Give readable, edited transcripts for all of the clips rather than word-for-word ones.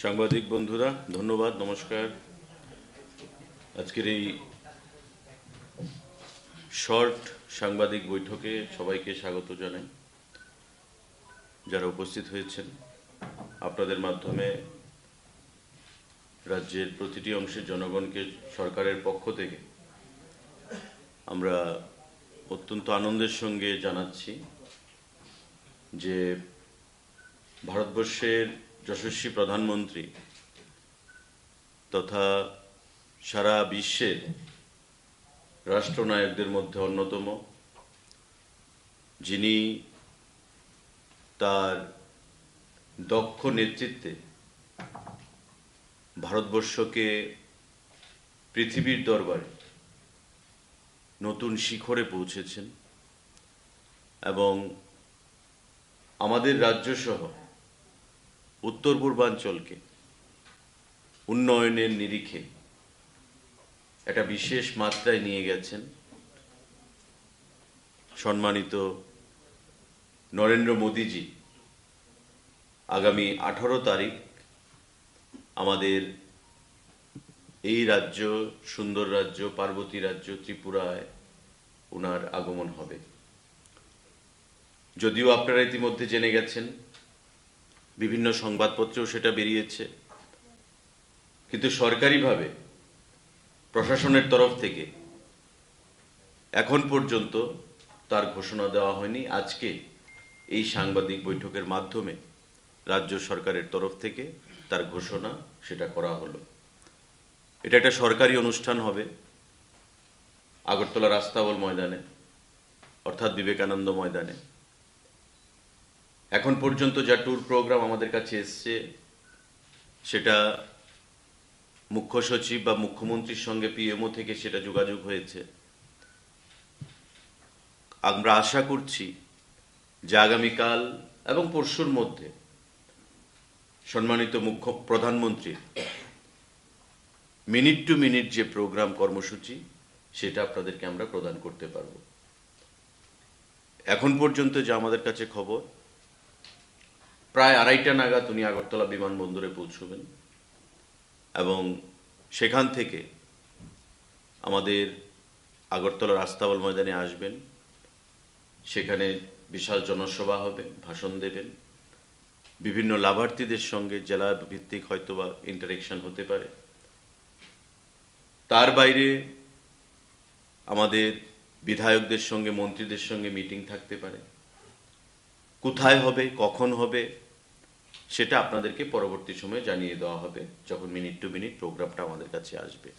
সাংবাদিক বন্ধুরা, ধন্যবাদ, নমস্কার। আজকের এই শর্ট সাংবাদিক বৈঠকে সবাইকে স্বাগত জানাই। যারা উপস্থিত হয়েছেন, আপনাদের মাধ্যমে রাজ্যের প্রতিটি অংশের জনগণকে সরকারের পক্ষ থেকে আমরা অত্যন্ত আনন্দের সঙ্গে জানাচ্ছি যে ভারতবর্ষের যশস্বী প্রধানমন্ত্রী তথা সারা বিশ্বের রাষ্ট্রনায়কদের মধ্যে অন্যতম, যিনি তার দক্ষ নেতৃত্বে ভারতবর্ষকে পৃথিবীর দরবারে নতুন শিখরে পৌঁছেছেন এবং আমাদের রাজ্যসহ উত্তর পূর্বাঞ্চলকে উন্নয়নের নিরিখে একটা বিশেষ মাত্রায় নিয়ে গেছেন। সম্মানিত নরেন্দ্র মোদীজি আগামী 18 তারিখ আমাদের এই রাজ্য, সুন্দর রাজ্য, পার্বতী রাজ্য ত্রিপুরায় ওনার আগমন হবে। যদিও আপনারা ইতিমধ্যে জেনে গেছেন, বিভিন্ন সংবাদপত্রেও সেটা বেরিয়েছে, কিন্তু সরকারিভাবে প্রশাসনের তরফ থেকে এখন পর্যন্ত তার ঘোষণা দেওয়া হয়নি। আজকে এই সাংবাদিক বৈঠকের মাধ্যমে রাজ্য সরকারের তরফ থেকে তার ঘোষণা সেটা করা হলো। এটা একটা সরকারি অনুষ্ঠান হবে আগরতলা রাস্তাবল ময়দানে, অর্থাৎ বিবেকানন্দ ময়দানে। এখন পর্যন্ত যা ট্যুর প্রোগ্রাম আমাদের কাছে এসছে, সেটা মুখ্য সচিব বা মুখ্যমন্ত্রীর সঙ্গে পিএমও থেকে সেটা যোগাযোগ হয়েছে। আমরা আশা করছি যে আগামীকাল এবং পরশুর মধ্যে সম্মানিত প্রধানমন্ত্রীর মিনিট টু মিনিট যে প্রোগ্রাম কর্মসূচি, সেটা আপনাদেরকে আমরা প্রদান করতে পারব। এখন পর্যন্ত যে আমাদের কাছে খবর, প্রায় 2:30 নাগাদ উনি আগরতলা বিমানবন্দরে পৌঁছবেন এবং সেখান থেকে আমাদের আগরতলা রাস্তাবল ময়দানে আসবেন। সেখানে বিশাল জনসভা হবে, ভাষণ দেবেন, বিভিন্ন লাভার্থীদের সঙ্গে জেলা ভিত্তিক হয়তোবা ইন্টারেকশন হতে পারে। তার বাইরে আমাদের বিধায়কদের সঙ্গে, মন্ত্রীদের সঙ্গে মিটিং থাকতে পারে। কোথায় হবে, কখন হবে, সেটা আপনাদেরকে পরবর্তী সময়ে জানিয়ে দেওয়া হবে যখন মিনিট টু মিনিট প্রোগ্রামটা আমাদের কাছে আসবে।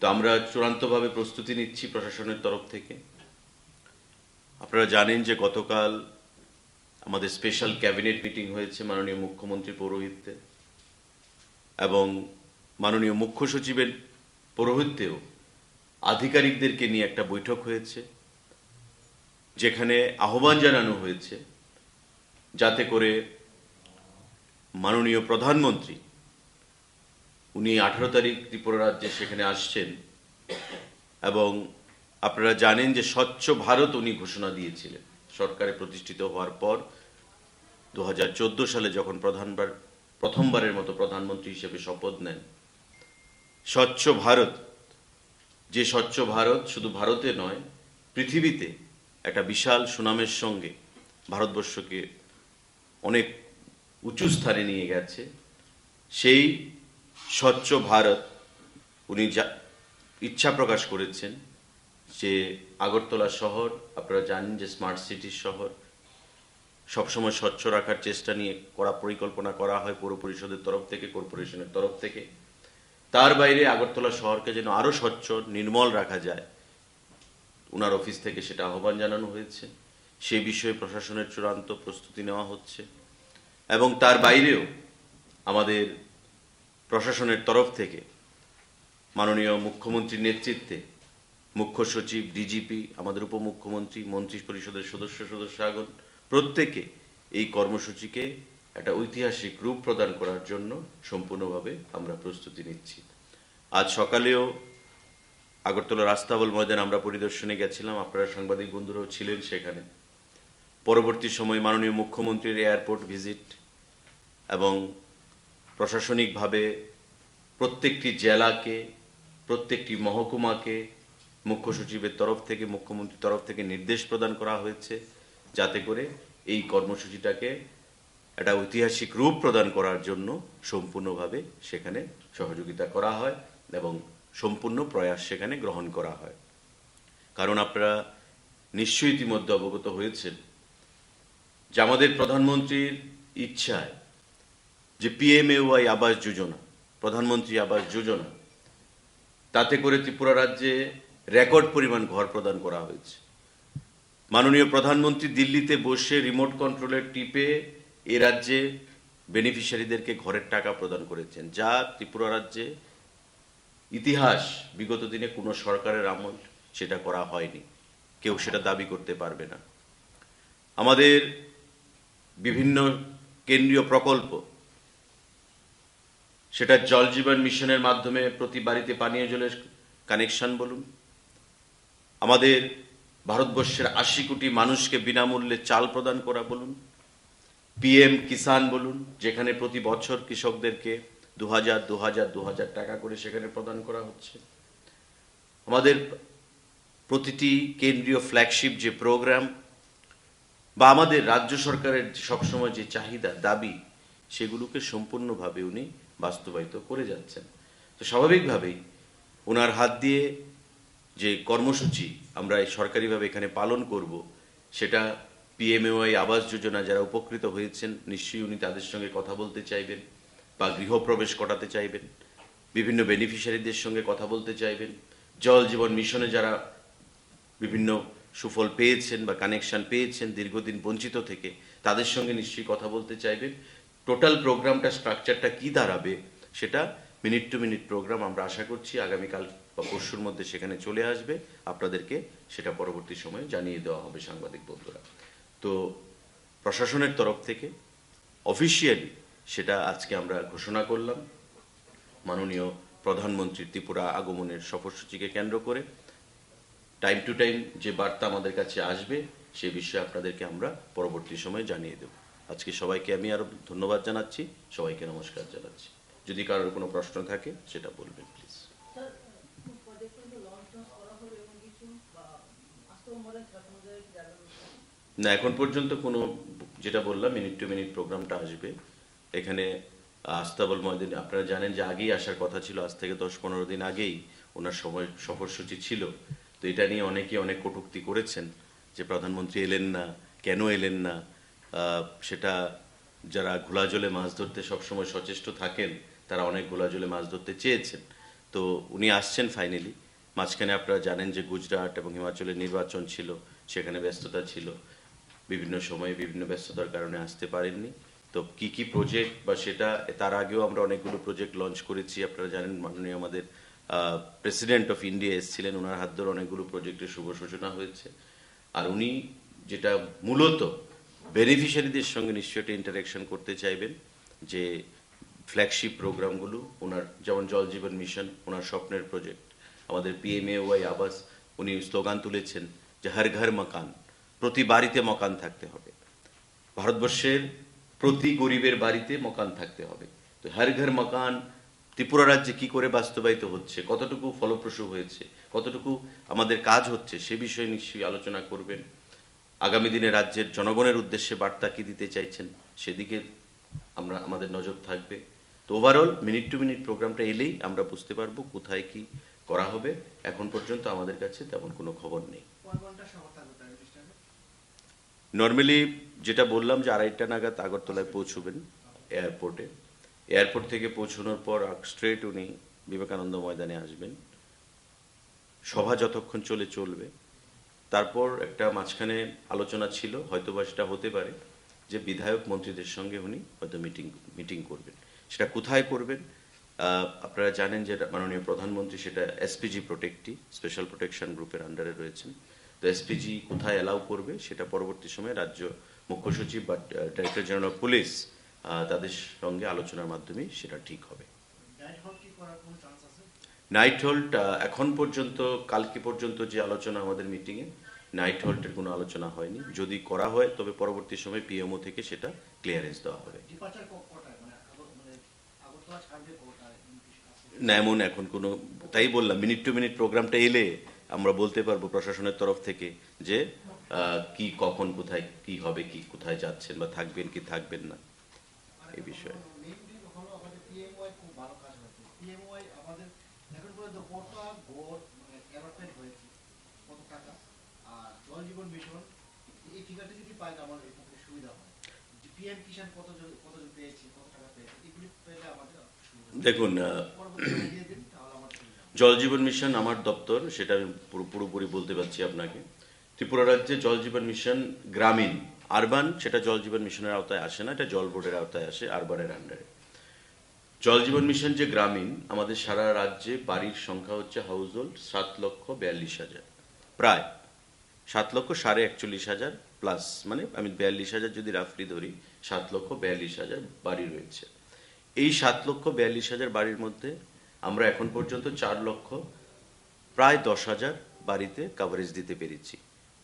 তো আমরা চূড়ান্তভাবে প্রস্তুতি নিচ্ছি প্রশাসনের তরফ থেকে। আপনারা জানেন যে গতকাল আমাদের স্পেশাল ক্যাবিনেট মিটিং হয়েছে মাননীয় মুখ্যমন্ত্রীর পৌরোহিত্যে, এবং মাননীয় মুখ্য সচিবের পৌরোহিত্যেও আধিকারিকদেরকে নিয়ে একটা বৈঠক হয়েছে, যেখানে আহ্বান জানানো হয়েছে যাতে করে মাননীয় প্রধানমন্ত্রী, উনি 18 তারিখ ত্রিপুরা রাজ্যে সেখানে আসছেন, এবং আপনারা জানেন যে স্বচ্ছ ভারত উনি ঘোষণা দিয়েছিলেন সরকারে প্রতিষ্ঠিত হওয়ার পর 2014 সালে যখন প্রথমবারের মতো প্রধানমন্ত্রী হিসেবে শপথ নেন। স্বচ্ছ ভারত, যে স্বচ্ছ ভারত শুধু ভারতে নয়, পৃথিবীতে একটা বিশাল সুনামের সঙ্গে ভারতবর্ষকে অনেক উঁচু স্থানে নিয়ে গেছে। সেই স্বচ্ছ ভারত উনি ইচ্ছা প্রকাশ করেছেন যে আগরতলা শহর, আপনারা জানেন যে স্মার্ট সিটির শহর, সবসময় স্বচ্ছ রাখার চেষ্টা নিয়ে করা পরিকল্পনা করা হয় পৌর পরিষদের তরফ থেকে, কর্পোরেশনের তরফ থেকে। তার বাইরে আগরতলা শহরকে যেন আরো স্বচ্ছ, নির্মল রাখা যায়, ওনার অফিস থেকে সেটা আহ্বান জানানো হয়েছে। সেই বিষয়ে প্রশাসনের চূড়ান্ত প্রস্তুতি নেওয়া হচ্ছে, এবং তার বাইরেও আমাদের প্রশাসনের তরফ থেকে মাননীয় মুখ্যমন্ত্রীর নেতৃত্বে মুখ্য সচিব, ডিজিপি, আমাদের উপমুখ্যমন্ত্রী, মন্ত্রী পরিষদের সদস্যগণ প্রত্যেকে এই কর্মসূচিকে একটা ঐতিহাসিক রূপ প্রদান করার জন্য সম্পূর্ণভাবে আমরা প্রস্তুতি নিচ্ছি। আজ সকালেও আগরতলা রাস্তাবল ময়দান আমরা পরিদর্শনে গেছিলাম, আপনারা সাংবাদিক বন্ধুরাও ছিলেন সেখানে। পরবর্তী সময় মাননীয় মুখ্যমন্ত্রীর এয়ারপোর্ট ভিজিট এবং প্রশাসনিকভাবে প্রত্যেকটি জেলাকে, প্রত্যেকটি মহকুমাকে মুখ্য সচিবের তরফ থেকে, মুখ্যমন্ত্রীর তরফ থেকে নির্দেশ প্রদান করা হয়েছে, যাতে করে এই কর্মসূচিটাকে একটা ঐতিহাসিক রূপ প্রদান করার জন্য সম্পূর্ণভাবে সেখানে সহযোগিতা করা হয় এবং সম্পূর্ণ প্রয়াস সেখানে গ্রহণ করা হয়। কারণ আপনারা নিশ্চয়ই ইতিমধ্যে অবগত হয়েছেন যে আমাদের প্রধানমন্ত্রীর ইচ্ছায় যে PMAY আবাস যোজনা, প্রধানমন্ত্রী আবাস যোজনা, তাতে করে ত্রিপুরা রাজ্যে রেকর্ড পরিমাণ ঘর প্রদান করা হয়েছে। মাননীয় প্রধানমন্ত্রী দিল্লিতে বসে রিমোট কন্ট্রোলের টিপে এ রাজ্যে বেনিফিশিয়ারিদেরকে ঘরের টাকা প্রদান করেছেন, যা ত্রিপুরা রাজ্যে ইতিহাস বিগত দিনে কোনো সরকারের আমল সেটা করা হয়নি, কেউ সেটা দাবি করতে পারবে না। আমাদের বিভিন্ন কেন্দ্রীয় প্রকল্প, সেটা জল জীবন মিশনের মাধ্যমে প্রতি বাড়িতে পানীয় জলের কানেকশন বলুন, আমাদের ভারতবর্ষের 80 কোটি মানুষকে বিনামূল্যে চাল প্রদান করা বলুন, PM কিষাণ বলুন, যেখানে প্রতি বছর কৃষকদেরকে 2000 টাকা করে সেখানে প্রদান করা হচ্ছে। আমাদের প্রতিটি কেন্দ্রীয় ফ্ল্যাগশিপ যে প্রোগ্রাম বা আমাদের রাজ্য সরকারের সবসময় যে চাহিদা দাবি, সেগুলোকে সম্পূর্ণভাবে উনি বাস্তবায়িত করে যাচ্ছেন। তো স্বাভাবিকভাবেই ওনার হাত দিয়ে যে কর্মসূচি আমরা সরকারিভাবে এখানে পালন করব, সেটা PMAY আবাস যোজনা যারা উপকৃত হয়েছেন, নিশ্চয়ই উনি তাদের সঙ্গে কথা বলতে চাইবেন বা গৃহপ্রবেশ করাতে চাইবেন, বিভিন্ন বেনিফিশিয়ারিদের সঙ্গে কথা বলতে চাইবেন, জল জীবন মিশনে যারা বিভিন্ন সুফল পেয়েছেন বা কানেকশন পেয়েছেন দীর্ঘদিন বঞ্চিত থেকে, তাদের সঙ্গে নিশ্চয়ই কথা বলতে চাইবেন। টোটাল প্রোগ্রামটা স্ট্রাকচারটা কি দাঁড়াবে, সেটা মিনিট টু মিনিট প্রোগ্রাম আমরা আশা করছি আগামীকাল বা পরশুর মধ্যে সেখানে চলে আসবে। আপনাদেরকে সেটা পরবর্তী সময়ে জানিয়ে দেওয়া হবে সাংবাদিক বন্ধুরা। তো প্রশাসনের তরফ থেকে অফিসিয়ালি সেটা আজকে আমরা ঘোষণা করলাম। মাননীয় প্রধানমন্ত্রীর ত্রিপুরা আগমনের সফরসূচিকে কেন্দ্র করে টাইম টু টাইম যে বার্তা আমাদের কাছে আসবে, সে বিষয়ে আপনাদেরকে আমরা পরবর্তী সময়ে জানিয়ে দেব। আজকে সবাইকে আমি আরো ধন্যবাদ জানাচ্ছি, সবাইকে নমস্কার জানাচ্ছি। যদি কারোর কোনো প্রশ্ন থাকে সেটা বলবেন প্লিজ। না, এখন পর্যন্ত কোনো, যেটা বললাম মিনিট টু মিনিট প্রোগ্রামটা আসবে এখানে। আস্তাবল ময়দানে আপনারা জানেন যে আগেই আসার কথা ছিল, আজ থেকে 10-15 দিন আগেই ওনার সময় সফরসূচি ছিল। তো এটা নিয়ে অনেকে অনেক কটূক্তি করেছেন যে প্রধানমন্ত্রী এলেন না, কেন এলেন না। সেটা যারা ঘোলা জলে মাছ ধরতে সবসময় সচেষ্ট থাকেন, তারা অনেক ঘোলা জলে মাছ ধরতে চেয়েছেন। তো উনি আসছেন ফাইনালি। মাঝখানে আপনারা জানেন যে গুজরাট এবং হিমাচলের নির্বাচন ছিল, সেখানে ব্যস্ততা ছিল, বিভিন্ন সময়ে বিভিন্ন ব্যস্ততার কারণে আসতে পারেননি। তো কি কি প্রজেক্ট বা সেটা, তার আগেও আমরা অনেকগুলো প্রজেক্ট লঞ্চ করেছি। আপনারা জানেন মাননীয় আমাদের প্রেসিডেন্ট অফ ইন্ডিয়া এসেছিলেন, ওনার হাত ধরে অনেকগুলো প্রজেক্টের শুভ সূচনা হয়েছে। আর উনি যেটা মূলত বেনিফিশিয়ারিদের সঙ্গে নিশ্চয়ই একটা ইন্টারাকশন করতে চাইবেন, যে ফ্ল্যাগশিপ প্রোগ্রামগুলো ওনার, যেমন জল জীবন মিশন ওনার স্বপ্নের প্রজেক্ট, আমাদের PMAY আবাস, উনি স্লোগান তুলেছেন যে হর ঘর মকান, প্রতি বাড়িতে মকান থাকতে হবে, ভারতবর্ষের প্রতি গরিবের বাড়িতে মকান থাকতে হবে। তো হর ঘর মকান ত্রিপুরা রাজ্যে কি করে বাস্তবায়িত হচ্ছে, কতটুকু ফলপ্রসূ হয়েছে, কতটুকু আমাদের কাজ হচ্ছে, সে বিষয়ে নিশ্চয়ই আলোচনা করবেন। আগামী দিনে রাজ্যের জনগণের উদ্দেশ্যে বার্তা কি দিতে চাইছেন, সেদিকে আমাদের নজর থাকবে। তো ওভারঅল মিনিট টু মিনিট প্রোগ্রামটা এলেই আমরা বুঝতে পারবো কোথায় কি করা হবে। এখন পর্যন্ত আমাদের কাছে তেমন কোনো খবর নেই। নর্মালি যেটা বললাম যে 2:30 নাগাদ আগরতলায় পৌঁছবেন এয়ারপোর্টে। এয়ারপোর্ট থেকে পৌঁছানোর পর স্ট্রেট উনি বিবেকানন্দ ময়দানে আসবেন। সভা যতক্ষণ চলবে। তারপর একটা মাঝখানে আলোচনা ছিল, হয়তো বা সেটা হতে পারে যে বিধায়ক মন্ত্রীদের সঙ্গে উনি হয়তো মিটিং করবেন। সেটা কোথায় করবেন, আপনারা জানেন যে মাননীয় প্রধানমন্ত্রী সেটা SPG প্রোটেক্টি, স্পেশাল প্রোটেকশন গ্রুপের আন্ডারে রয়েছেন। তো SPG কোথায় অ্যালাউ করবে সেটা পরবর্তী সময়ে রাজ্য মুখ্য সচিব বা ডাইরেক্টর জেনারেল অফ পুলিশ তাদের সঙ্গে আলোচনার মাধ্যমে সেটা ঠিক হবে। নাইট হোল্ড এখন পর্যন্ত, কালকে পর্যন্ত যে আলোচনা আমাদের মিটিংয়ে, নাইট হোল্ডের কোনো আলোচনা হয়নি। যদি করা হয় তবে পরবর্তী সময় PMO থেকে সেটা ক্লিয়ারেন্স দেওয়া হবে। না, এমন এখন কোনো, তাই বললাম মিনিট টু মিনিট প্রোগ্রামটা এলে আমরা বলতে পারবো প্রশাসনের তরফ থেকে যে কি কখন কোথায় কি হবে, কি কোথায় যাচ্ছেন বা থাকবেন কি থাকবেন না এই বিষয়ে। দেখুন, জল জীবন মিশন আমার দপ্তর, সেটা আমি পুরোপুরি বলতে পারছি আপনাকে। ত্রিপুরা রাজ্যে জল জীবন মিশন গ্রামীণ, আরবান সেটা জল জীবন মিশনের আওতায় আসে না, এটা জল বোর্ডের আওতায় আসে, আরবানের আন্ডারে। জল জীবন মিশন যে গ্রামীণ, আমাদের সারা রাজ্যে বাড়ির সংখ্যা হচ্ছে হাউস হোল্ড 7,42,000, প্রায় 7,41,000 প্লাস, মানে আমি 42,000 যদি রাফলি ধরি, 7,42,000 বাড়ি রয়েছে। এই 7,42,000 বাড়ির মধ্যে আমরা এখন পর্যন্ত 4,00,000 প্রায় 10,000 বাড়িতে কাভারেজ দিতে পেরেছি।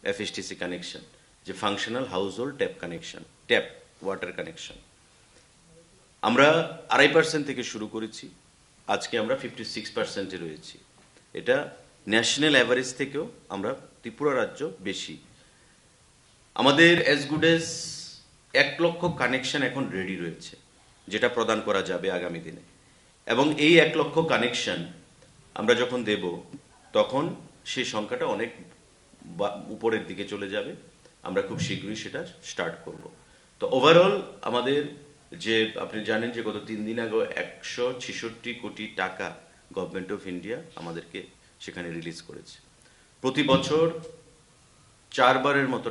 এফএসটিসি কানেকশন, যে functional house hold tap connection, tap water connection, আমরা 2.5% থেকে শুরু করেছি, আজকে আমরা 56%-এ রয়েছি। এটা ন্যাশনাল অ্যাভারেজ থেকেও আমরা ত্রিপুরা রাজ্য বেশি। আমাদের অ্যাজ গুড অ্যাজ 1,00,000 কানেকশন এখন রেডি রয়েছে, যেটা প্রদান করা যাবে আগামী দিনে। এবং এই 1,00,000 কানেকশন আমরা যখন দেব তখন সেই সংখ্যাটা অনেক উপরের দিকে চলে যাবে, আমরা খুব শীঘ্রই সেটা স্টার্ট করব। তো ওভারঅল আমাদের যে, আপনি জানেন যে গত 3 দিন আগে 166 কোটি টাকা গভর্নমেন্ট অফ ইন্ডিয়া আমাদেরকে সেখানে রিলিজ করেছে। প্রতি বছর 4বারের মতো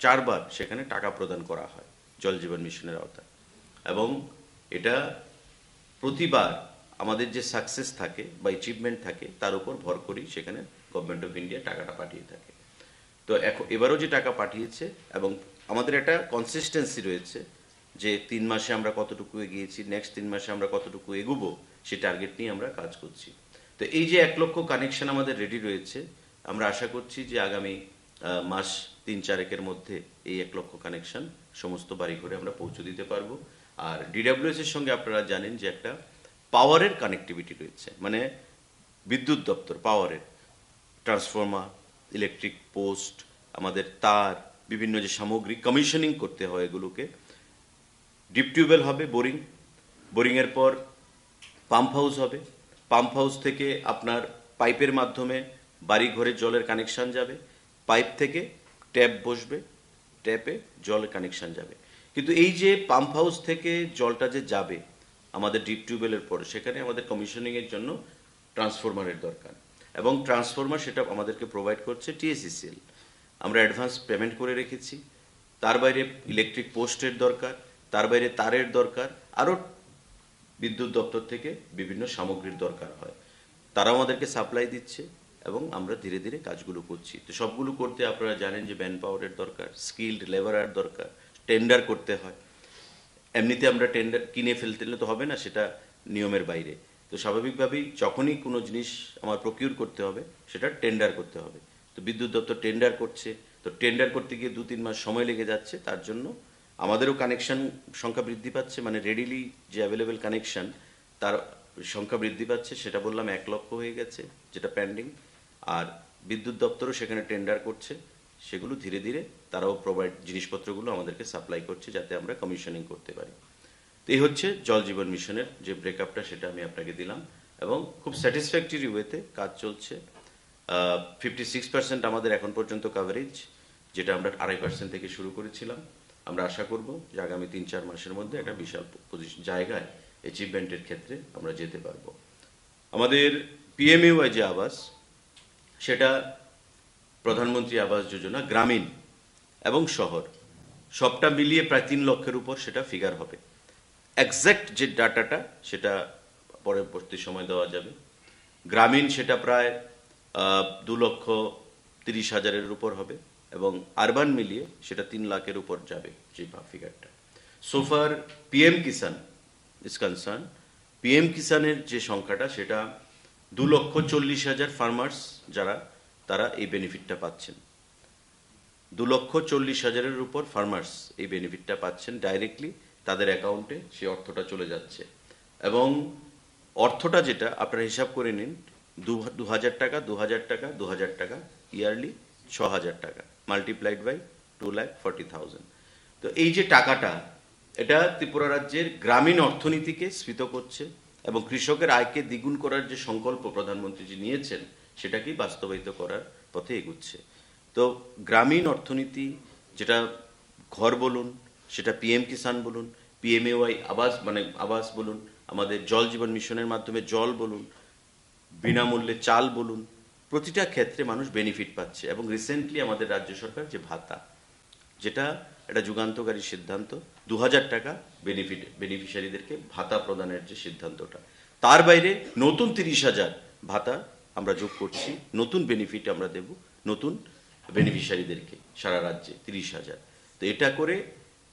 4বার সেখানে টাকা প্রদান করা হয় জল জীবন মিশনের আওতায়। এবং এটা প্রতিবার আমাদের যে সাকসেস থাকে বা অ্যাচিভমেন্ট থাকে তার উপর ভর করেই সেখানে গভর্নমেন্ট অফ ইন্ডিয়া টাকাটা পাঠিয়ে থাকে। তো এখন এবারও যে টাকা পাঠিয়েছে, এবং আমাদের একটা কনসিস্টেন্সি রয়েছে যে 3 মাসে আমরা কতটুকু এগিয়েছি, নেক্সট 3 মাসে আমরা কতটুকু এগুবো, সেই টার্গেট নিয়ে আমরা কাজ করছি। তো এই যে 1,00,000 কানেকশন আমাদের রেডি রয়েছে, আমরা আশা করছি যে আগামী মাস 3-4 মধ্যে এই 1,00,000 কানেকশন সমস্ত বাড়ি ঘরে আমরা পৌঁছে দিতে পারবো। আর ডিডাব্লিউএস এর সঙ্গে আপনারা জানেন যে একটা পাওয়ারের কানেক্টিভিটি রয়েছে, মানে বিদ্যুৎ দপ্তর পাওয়ারের, ট্রান্সফর্মার, ইলেকট্রিক পোস্ট, আমাদের তার, বিভিন্ন যে সামগ্রী কমিশনিং করতে হয় এগুলোকে, ডিপ টিউবওয়েল হবে, বোরিংয়ের পর পাম্প হাউস হবে, পাম্প হাউস থেকে আপনার পাইপের মাধ্যমে বাড়ি ঘরে জলের কানেকশন যাবে, পাইপ থেকে ট্যাপ বসবে, ট্যাপে জলের কানেকশন যাবে। কিন্তু এই যে পাম্প হাউস থেকে জলটা যে যাবে আমাদের ডিপ টিউবওয়েলের পরে, সেখানে আমাদের কমিশনিংয়ের জন্য ট্রান্সফরমারের দরকার, এবং ট্রান্সফরমার সেটা আমাদেরকে প্রোভাইড করছে টিএসিসিএল। আমরা অ্যাডভান্স পেমেন্ট করে রেখেছি। তার বাইরে ইলেকট্রিক পোস্টের দরকার, তার বাইরে তারের দরকার, আরও বিদ্যুৎ দপ্তর থেকে বিভিন্ন সামগ্রীর দরকার হয়, তারাও আমাদেরকে সাপ্লাই দিচ্ছে এবং আমরা ধীরে ধীরে কাজগুলো করছি। তো সবগুলো করতে আপনারা জানেন যে ম্যান পাওয়ারের দরকার, স্কিল্ড লেবারের দরকার, টেন্ডার করতে হয়। এমনিতে আমরা টেন্ডার কিনে ফেলতে তো হবে না, সেটা নিয়মের বাইরে। তো স্বাভাবিকভাবেই যখনই কোনো জিনিস আমার প্রকিউর করতে হবে সেটা টেন্ডার করতে হবে। তো বিদ্যুৎ দপ্তর টেন্ডার করছে, তো টেন্ডার করতে গিয়ে 2-3 মাস সময় লেগে যাচ্ছে, তার জন্য আমাদেরও কানেকশন সংখ্যা বৃদ্ধি পাচ্ছে, মানে রেডিলি যে অ্যাভেলেবেল কানেকশন তার সংখ্যা বৃদ্ধি পাচ্ছে। সেটা বললাম 1,00,000 হয়ে গেছে যেটা পেন্ডিং, আর বিদ্যুৎ দপ্তরও সেখানে টেন্ডার করছে, সেগুলো ধীরে ধীরে তারাও প্রোভাইড জিনিসপত্রগুলো আমাদেরকে সাপ্লাই করছে যাতে আমরা কমিশনিং করতে পারি। তো এই হচ্ছে জল জীবন মিশনের যে ব্রেকআপটা, সেটা আমি আপনাকে দিলাম, এবং খুব স্যাটিসফ্যাক্টরি ওয়েতে কাজ চলছে। 56% আমাদের এখন পর্যন্ত কাভারেজ, যেটা আমরা 2.5% থেকে শুরু করেছিলাম। আমরা আশা করব যে আগামী 3-4 মাসের মধ্যে একটা বিশাল জায়গায় অ্যাচিভমেন্টের ক্ষেত্রে আমরা যেতে পারবো। আমাদের পিএমইউআই যে আবাস, সেটা প্রধানমন্ত্রী আবাস যোজনা গ্রামীণ এবং শহর সবটা মিলিয়ে প্রায় 3 লক্ষের উপর সেটা ফিগার হবে। এক্স্যাক্ট যে ডাটাটা সেটা পরবর্তী সময় দেওয়া যাবে। গ্রামীণ সেটা প্রায় 2,30,000-এর উপর হবে, এবং আরবান মিলিয়ে সেটা 3 লাখের উপর যাবে যে ফিগারটা। So far PM Kisan is concern, PM কিষাণের যে সংখ্যাটা সেটা 2,40,000 ফার্মার্স যারা, তারা এই বেনিফিটটা পাচ্ছেন। 2,40,000-এর উপর ফার্মার্স এই বেনিফিটটা পাচ্ছেন ডাইরেক্টলি, তাদের অ্যাকাউন্টে সেই অর্থটা চলে যাচ্ছে। এবং অর্থটা যেটা আপনারা হিসাব করে নিন, 2,000 টাকা, 2,000 টাকা, 2,000 টাকা, ইয়ারলি 6,000 টাকা, মাল্টিপ্লাইড বাই 2,40,000। তো এই যে টাকাটা, এটা ত্রিপুরা রাজ্যের গ্রামীণ অর্থনীতিকে স্ফীত করছে এবং কৃষকের আয়কে দ্বিগুণ করার যে সংকল্প প্রধানমন্ত্রীজি নিয়েছেন সেটাকেই বাস্তবায়িত করার পথে এগুচ্ছে। তো গ্রামীণ অর্থনীতি, যেটা ঘর বলুন, সেটা পিএম কিষাণ বলুন, পিএমএওয়াই আবাস আবাস বলুন, আমাদের জল জীবন মিশনের মাধ্যমে জল বলুন, বিনামূল্যে চাল বলুন, প্রতিটা ক্ষেত্রে মানুষ বেনিফিট পাচ্ছে। এবং রিসেন্টলি আমাদের রাজ্য সরকার যে ভাতা, যেটা একটা যুগান্তকারী সিদ্ধান্ত, 2,000 টাকা বেনিফিশিয়ারিদেরকে ভাতা প্রদানের যে সিদ্ধান্তটা, তার বাইরে নতুন 30,000 ভাতা আমরা যোগ করছি, নতুন বেনিফিট আমরা দেব নতুন বেনিফিশিয়ারিদেরকে সারা রাজ্যে 30,000। তো এটা করে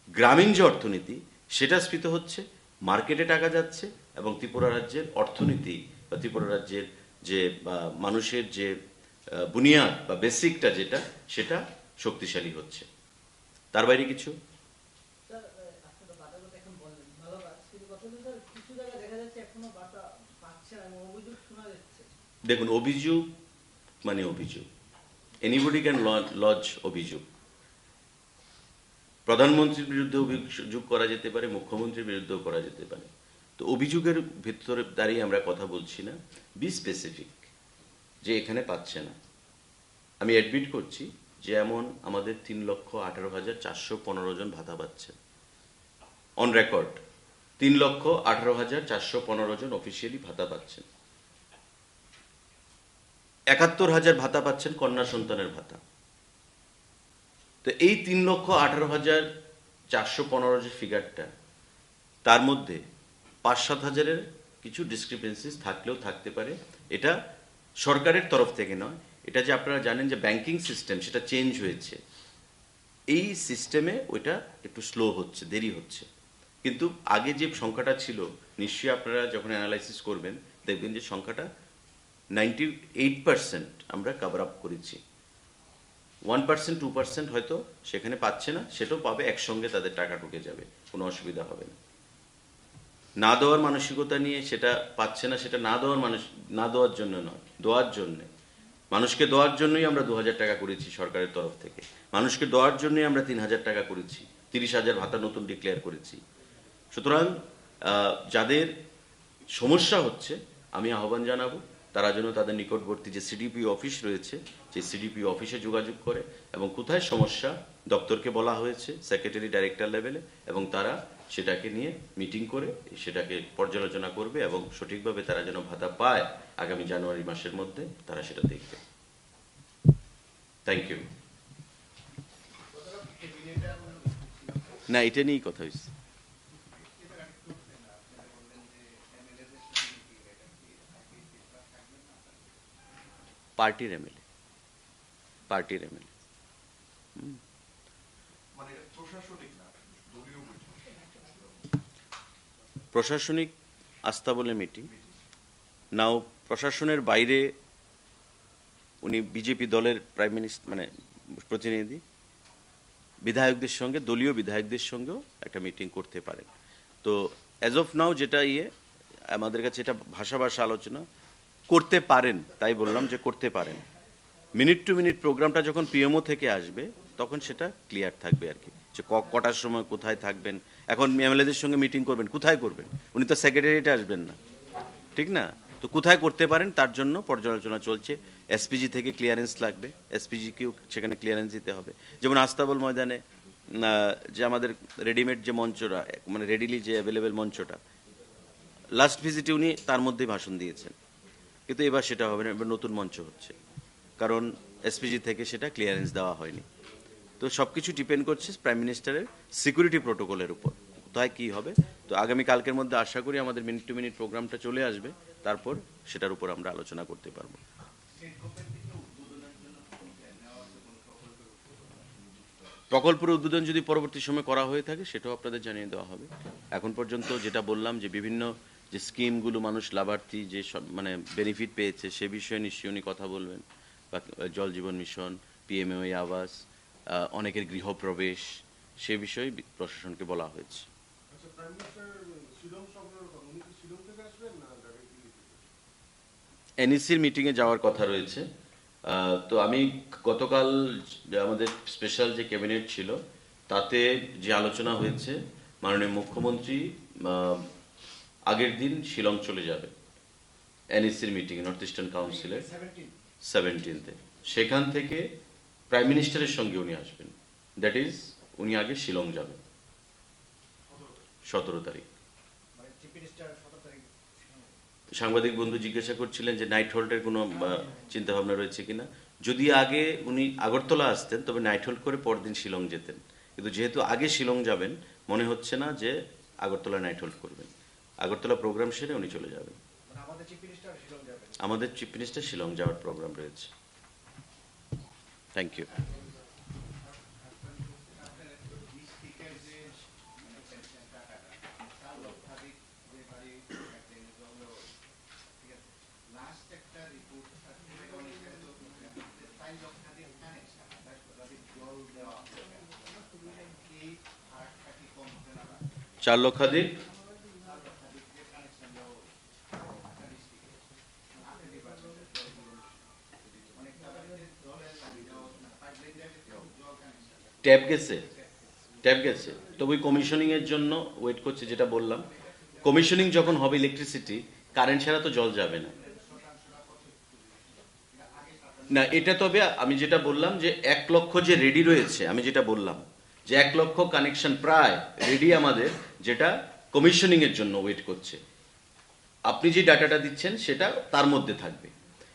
গ্রামীণ যে অর্থনীতি সেটা স্ফীত হচ্ছে, মার্কেটে টাকা যাচ্ছে এবং ত্রিপুরা রাজ্যের অর্থনীতি বা ত্রিপুরা রাজ্যের যে মানুষের যে বুনিয়াদ বা বেসিকটা যেটা, সেটা শক্তিশালী হচ্ছে। তার বাইরে কিছু দেখুন, অভিযোগ মানে অভিযোগ, এনিবডি ক্যান লজ অভিযোগ। প্রধানমন্ত্রীর বিরুদ্ধে অভিযোগ করা যেতে পারে, মুখ্যমন্ত্রীর বিরুদ্ধেও করা যেতে পারে। তো অভিযোগের ভিতরে দাঁড়িয়ে আমরা কথা বলছি না, বি স্পেসিফিক যে এখানে পাচ্ছে না। আমি অ্যাডমিট করছি যে এমন আমাদের 3,18,415 জন ভাতা পাচ্ছে অন রেকর্ড, 3,18,415 জন অফিসিয়ালি ভাতা পাচ্ছেন, 71,000 ভাতা পাচ্ছেন কন্যা সন্তানের ভাতা। তো এই 3,18,415 যে ফিগারটা, তার মধ্যে 5-7 হাজারের কিছু ডিসক্রিপেন্সিস থাকলেও থাকতে পারে। এটা সরকারের তরফ থেকে নয়, এটা যে আপনারা জানেন যে ব্যাংকিং সিস্টেম সেটা চেঞ্জ হয়েছে, এই সিস্টেমে ওইটা একটু স্লো হচ্ছে, দেরি হচ্ছে। কিন্তু আগে যে সংখ্যাটা ছিল, নিশ্চয়ই আপনারা যখন অ্যানালাইসিস করবেন দেখবেন যে সংখ্যাটা 98% আমরা কভার আপ করেছি। 1%, 2% হয়তো সেখানে পাচ্ছে না, সেটাও পাবে, একসঙ্গে তাদের টাকা ঢুকে যাবে, কোনো অসুবিধা হবে না। না দেওয়ার মানসিকতা নিয়ে সেটা পাচ্ছে না, সেটা না দেওয়ার জন্য নয়, দেওয়ার জন্যে, মানুষকে দেওয়ার জন্যই আমরা 2,000 টাকা করেছি সরকারের তরফ থেকে, মানুষকে দেওয়ার জন্যই আমরা 3,000 টাকা করেছি, 30,000 ভাতা নতুন ডিক্লেয়ার করেছি। সুতরাং যাদের সমস্যা হচ্ছে, আমি আহ্বান জানাবো তারা যেন তাদের নিকটবর্তী যে সিডিপি অফিস রয়েছে, সেই সিডিপি অফিসে যোগাযোগ করে, এবং কোথায় সমস্যা দপ্তরকে বলা হয়েছে সেক্রেটারি ডাইরেক্টর লেভেলে, এবং তারা সেটাকে নিয়ে মিটিং করে সেটাকে পর্যালোচনা করবে এবং সঠিকভাবে তারা যেন ভাতা পায় আগামী জানুয়ারি মাসের মধ্যে, তারা সেটা দেখবে। Thank you. না, এটা নিয়েই কথা হয়েছে। পার্টির এমএলএ, পার্টির এমএলএ। প্রশাসনিক আস্থা বলে মিটিং নাও, প্রশাসনের বাইরে উনি বিজেপি দলের প্রাইম মিনিস্টার প্রতিনিধি, বিধায়কদের সঙ্গে, দলীয় বিধায়কদের সঙ্গেও একটা মিটিং করতে পারেন। তো অ্যাজ অফ নাও যেটা আমাদের কাছে এটা ভাষা আলোচনা করতে পারেন, তাই বললাম যে করতে পারেন। মিনিট টু মিনিট প্রোগ্রামটা যখন পিএমও থেকে আসবে তখন সেটা ক্লিয়ার থাকবে আর কি, যে কটার সময় কোথায় থাকবেন। এখন এমএলএদের সঙ্গে মিটিং করবেন, কোথায় করবেন? উনি তো সেক্রেটারিয়েটে আসবেন না, ঠিক না? তো কোথায় করতে পারেন তার জন্য পর্যালোচনা চলছে। এসপিজি থেকে ক্লিয়ারেন্স লাগবে, এসপিজিকেও সেখানে ক্লিয়ারেন্স দিতে হবে। যেমন আস্তাবল ময়দানে যে আমাদের রেডিমেড যে মঞ্চটা, রেডিলি যে অ্যাভেলেবেল মঞ্চটা, লাস্ট ভিজিটে উনি তার মধ্যেই ভাষণ দিয়েছেন, কিন্তু এবার সেটা হবে না, এবার নতুন মঞ্চ হচ্ছে, কারণ এসপিজি থেকে সেটা ক্লিয়ারেন্স দেওয়া হয়নি। তো সব কিছু ডিপেন্ড করছে প্রাইম মিনিস্টারের সিকিউরিটি প্রোটোকলের উপর, কোথায় কী হবে। তো আগামী কালকের মধ্যে আশা করি আমাদের মিনিট টু মিনিট প্রোগ্রামটা চলে আসবে, তারপর সেটার উপর আমরা আলোচনা করতে পারবো। প্রকল্পের উদ্বোধন যদি পরবর্তী সময় করা হয়ে থাকে সেটাও আপনাদের জানিয়ে দেওয়া হবে। এখন পর্যন্ত যেটা বললাম যে বিভিন্ন যে স্কিমগুলো মানুষ লাভার্থী যে বেনিফিট পেয়েছে সে বিষয়ে নিশ্চয়ই উনি কথা বলবেন, বা জল জীবন মিশন, পিএমএওয়াই আবাস, অনেকের গৃহপ্রবেশ, সে বিষয়ে প্রশাসনকে বলা হয়েছে। এনইসির মিটিংয়ে যাওয়ার কথা রয়েছে। তো আমি গতকাল আমাদের স্পেশাল যে ক্যাবিনেট ছিল তাতে যে আলোচনা হয়েছে, মাননীয় মুখ্যমন্ত্রী আগের দিন শিলং চলে যাবে এনইসির মিটিং, নর্থ ইস্টার্ন কাউন্সিলের 17th। সেখান থেকে প্রাইম মিনিস্টারের সঙ্গে উনি আসবেন। দ্যাট ইজ উনি আগে শিলং যাবেন 17 তারিখ। সাংবাদিক বন্ধু জিজ্ঞাসা করছিলেন যে নাইট হোল্ডের কোনো চিন্তা ভাবনা রয়েছে কিনা। যদি আগে উনি আগরতলা আসতেন তবে নাইট হোল্ড করে পরদিন শিলং যেতেন, কিন্তু যেহেতু আগে শিলং যাবেন মনে হচ্ছে না যে আগরতলা নাইট হোল্ড করবেন। আগরতলা প্রোগ্রাম সেরে উনি চলে যাবেন। আমাদের চিফ মিনিস্টার শিলং যাওয়ার প্রোগ্রাম রয়েছে। Thank you. চার লক্ষাধিক ট্যাপ গেছে তবে ওই কমিশনিং এর জন্য ওয়েট করছে। যেটা বললাম, কমিশনিং যখন হবে ইলেকট্রিসিটি, কারেন্ট ছাড়া তো জল যাবে না। না, এটা তবে আমি যেটা বললাম যে 1 লক্ষ যে রেডি রয়েছে, আমি যেটা বললাম যে 1 লক্ষ কানেকশন প্রায় রেডি আমাদের, যেটা কমিশনিং এর জন্য ওয়েট করছে। আপনি যে ডাটাটা দিচ্ছেন সেটা তার মধ্যে থাকবে,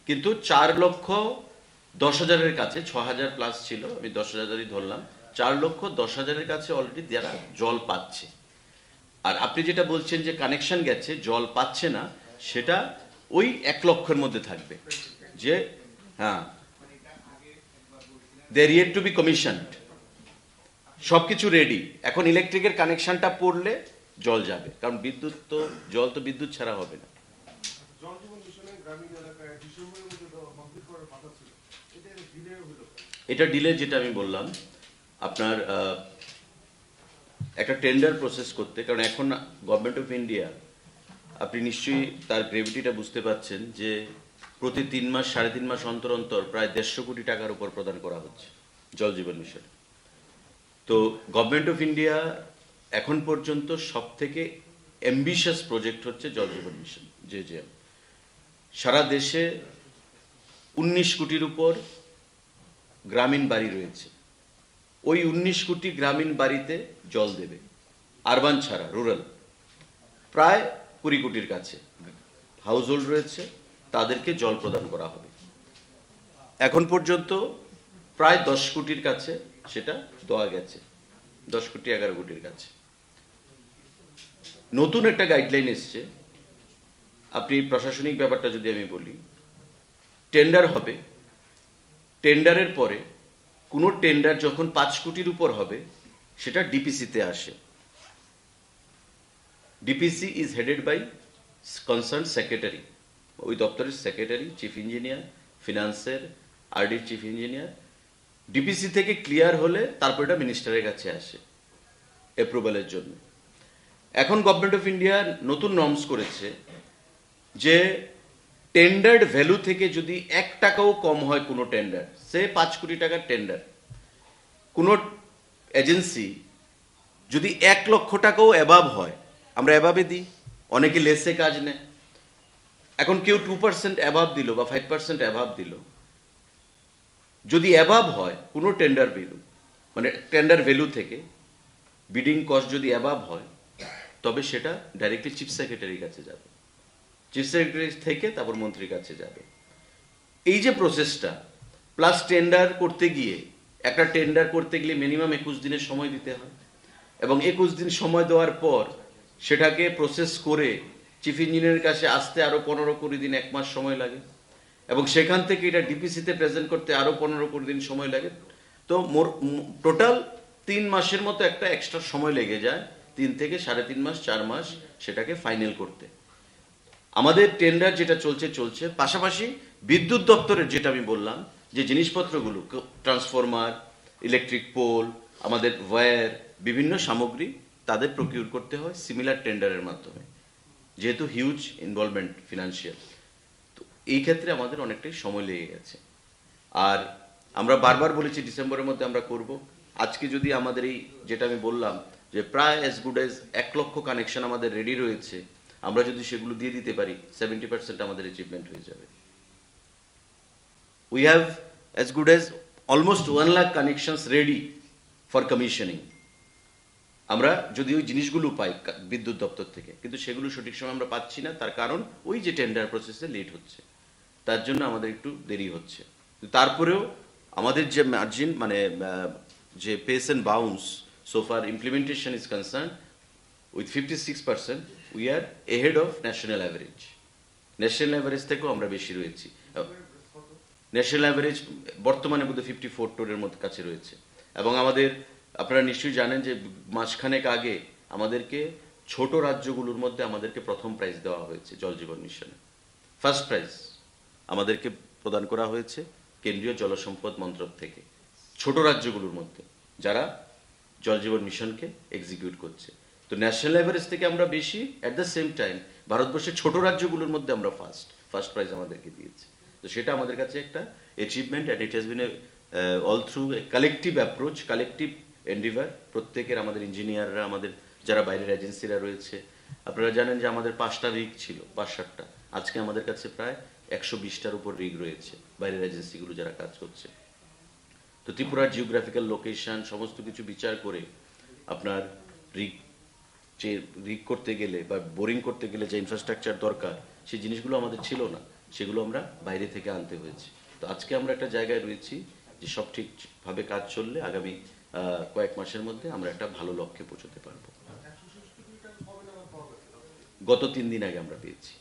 কিন্তু 4,10,000-এর কাছে, 6,000 প্লাস ছিল, আমি 10,000-ই ধরলাম, 4,10,000-এর কাছে অলরেডি যারা জল পাচ্ছে। আর আপনি যেটা বলছেন যে কানেকশন গেছে জল পাচ্ছে না, সেটা ওই 1 লক্ষের মধ্যে থাকবে। যে হ্যাঁ, দেয়ার ইয়েট টু বি কমিশনড, সবকিছু রেডি। এখন ইলেকট্রিকের কানেকশনটা পড়লে জল যাবে, কারণ বিদ্যুৎ তো, জল তো বিদ্যুৎ ছাড়া হবে না। এটা ডিলে, যেটা আমি বললাম আপনার একটা টেন্ডার প্রসেস করতে, কারণ এখন গভর্নমেন্ট অফ ইন্ডিয়া, আপনি নিশ্চয়ই তার গ্রেভিটিটা বুঝতে পারছেন যে প্রতি 3 মাস 3.5 মাস অন্তর অন্তর প্রায় 150 কোটি টাকার উপর প্রদান করা হচ্ছে জল জীবন মিশন। তো গভর্নমেন্ট অফ ইন্ডিয়া এখন পর্যন্ত সব থেকে অ্যাম্বিশিয়াস প্রজেক্ট হচ্ছে জল জীবন মিশন, যে সারা দেশে 19 কোটির উপর গ্রামীণ বাড়ি রয়েছে। ওই 19 কোটি গ্রামীণ বাড়িতে জল দেবে, আরবান ছাড়া, রুরাল। প্রায় 20 কোটির কাছে হাউস হোল্ড রয়েছে, তাদেরকে জল প্রদান করা হবে। এখন পর্যন্ত প্রায় 10 কোটির কাছে সেটা দেওয়া গেছে, 10 কোটি 11 কোটির কাছে। নতুন একটা গাইডলাইন এসছে। আপনি প্রশাসনিক ব্যাপারটা যদি আমি বলি, টেন্ডার হবে, টেন্ডারের পরে কোনো টেন্ডার যখন 5 কোটির উপর হবে সেটা ডিপিসিতে আসে। DPC is headed by concern secretary, ওই দপ্তরের সেক্রেটারি, চিফ ইঞ্জিনিয়ার, ফিনান্সের, আরডির চিফ ইঞ্জিনিয়ার। ডিপিসি থেকে ক্লিয়ার হলে তারপর এটা মিনিস্টারের কাছে আসে অ্যাপ্রুভালের জন্য। এখন গভর্নমেন্ট অফ ইন্ডিয়া নতুন নর্মস করেছে যে টেন্ডার্ড ভ্যালু থেকে যদি 1 টাকাও কম হয় কোনো টেন্ডার, সে 5 কোটি টাকার টেন্ডার, কোনো এজেন্সি যদি 1 লক্ষ টাকাও অ্যাবাভ হয়, আমরা অ্যাবাবে দিই, অনেকে লেসে কাজ নেয়। এখন কেউ 2% অ্যাবাভ দিল বা 5% অ্যাবাভ দিল, যদি অ্যাবাভ হয় কোনো টেন্ডার ভ্যালু, মানে টেন্ডার ভ্যালু থেকে বিডিং কস্ট যদি অ্যাবাভ হয়, তবে সেটা ডাইরেক্টলি চিফ সেক্রেটারির কাছে যাবে, চিফ সেক্রেটারি থেকে তারপর মন্ত্রীর কাছে যাবে। এই যে প্রসেসটা, প্লাস টেন্ডার করতে গিয়ে, একটা টেন্ডার করতে গেলে মিনিমাম 21 দিনের সময় দিতে হয়, এবং 21 দিন সময় দেওয়ার পর সেটাকে প্রসেস করে চিফ ইঞ্জিনিয়ারের কাছে আসতে আরো 15-20 দিন, 1 মাস সময় লাগে, এবং সেখান থেকে এটা ডিপিসিতে প্রেজেন্ট করতে আরো 15-20 দিন সময় লাগে। তো টোটাল 3 মাসের মতো একটা এক্সট্রা সময় লেগে যায়, 3 থেকে 3.5 মাস, 4 মাস সেটাকে ফাইনাল করতে। আমাদের টেন্ডার যেটা চলছে, পাশাপাশি বিদ্যুৎ দপ্তরের যেটা আমি বললাম যে জিনিসপত্রগুলো, ট্রান্সফরমার, ইলেকট্রিক পোল, আমাদের ওয়্যার, বিভিন্ন সামগ্রী তাদের প্রকিউর করতে হয় সিমিলার টেন্ডারের মাধ্যমে, যেহেতু হিউজ ইনভলভমেন্ট ফিনান্সিয়াল। তো এই ক্ষেত্রে আমাদের অনেকটাই সময় লেগে গেছে। আর আমরা বারবার বলেছি ডিসেম্বরের মধ্যে আমরা করব। আজকে যদি আমাদের এই যেটা আমি বললাম যে প্রায় অ্যাজ গুড অ্যাজ 1 লক্ষ কানেকশন আমাদের রেডি রয়েছে, আমরা যদি সেগুলো দিয়ে দিতে পারি 70% আমাদের অ্যাচিভমেন্ট হয়ে যাবে। We have as good as almost 1 lakh connections ready for commissioning. আমরা যদি ওই জিনিসগুলো পাই বিদ্যুৎ দপ্তর থেকে, কিন্তু সেগুলো সঠিক সময় আমরা পাচ্ছি না, তার কারণ ওই যে টেন্ডার প্রসেসে লেট হচ্ছে, তার জন্য আমাদের একটু দেরি হচ্ছে। তারপরেও আমাদের যে মার্জিন মানে যে pace and bounce so far implementation is concerned, with 56% we are ahead of national average. National average থেকেও আমরা বেশি রয়েছি। ন্যাশনাল অ্যাভারেজ বর্তমানে বোধহয় 54 টোরের মধ্যে কাছে রয়েছে। এবং আমাদের আপনারা নিশ্চয়ই জানেন যে মাসখানেক আগে আমাদেরকে ছোট রাজ্যগুলোর মধ্যে আমাদেরকে প্রথম প্রাইজ দেওয়া হয়েছে জল জীবন মিশনে। ফার্স্ট প্রাইজ আমাদেরকে প্রদান করা হয়েছে কেন্দ্রীয় জলসম্পদ মন্ত্রক থেকে, ছোট রাজ্যগুলোর মধ্যে যারা জল জীবন মিশনকে এক্সিকিউট করছে। তো ন্যাশনাল অ্যাভারেজ থেকে আমরা বেশি, অ্যাট দ্য সেম টাইম ভারতবর্ষের ছোট রাজ্যগুলোর মধ্যে আমরা ফার্স্ট প্রাইজ আমাদেরকে দিয়েছে। তো সেটা আমাদের কাছে একটা achievement, and it has been all through a collective approach, collective endeavour. প্রত্যেকের, আমাদের ইঞ্জিনিয়াররা, আমাদের যারা বাইরের এজেন্সিরা রয়েছে, আপনারা জানেন যে আমাদের 5টা রিগ ছিল, 5-7টা, আজকে আমাদের কাছে প্রায় 120টার উপর রিগ রয়েছে বাইরের এজেন্সিগুলো যারা কাজ করছে। তো ত্রিপুরার জিওগ্রাফিক্যাল লোকেশন সমস্ত কিছু বিচার করে আপনার রিগ করতে গেলে বা বোরিং করতে গেলে যে ইনফ্রাস্ট্রাকচার দরকার, সেই জিনিসগুলো আমাদের ছিল না, সেগুলো আমরা বাইরে থেকে আনতে হয়েছে। তো আজকে আমরা একটা জায়গায় রয়েছি যে সব ঠিকভাবে কাজ চললে আগামী কয়েক মাসের মধ্যে আমরা একটা ভালো লক্ষ্যে পৌঁছতে পারবো। গত 3 দিন আগে আমরা পেয়েছি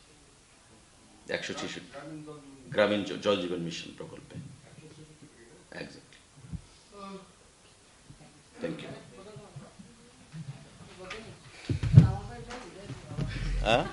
166 গ্রামীণ জল জীবন মিশন প্রকল্পে। এক্স্যাক্টলি। Thank you. হ্যাঁ।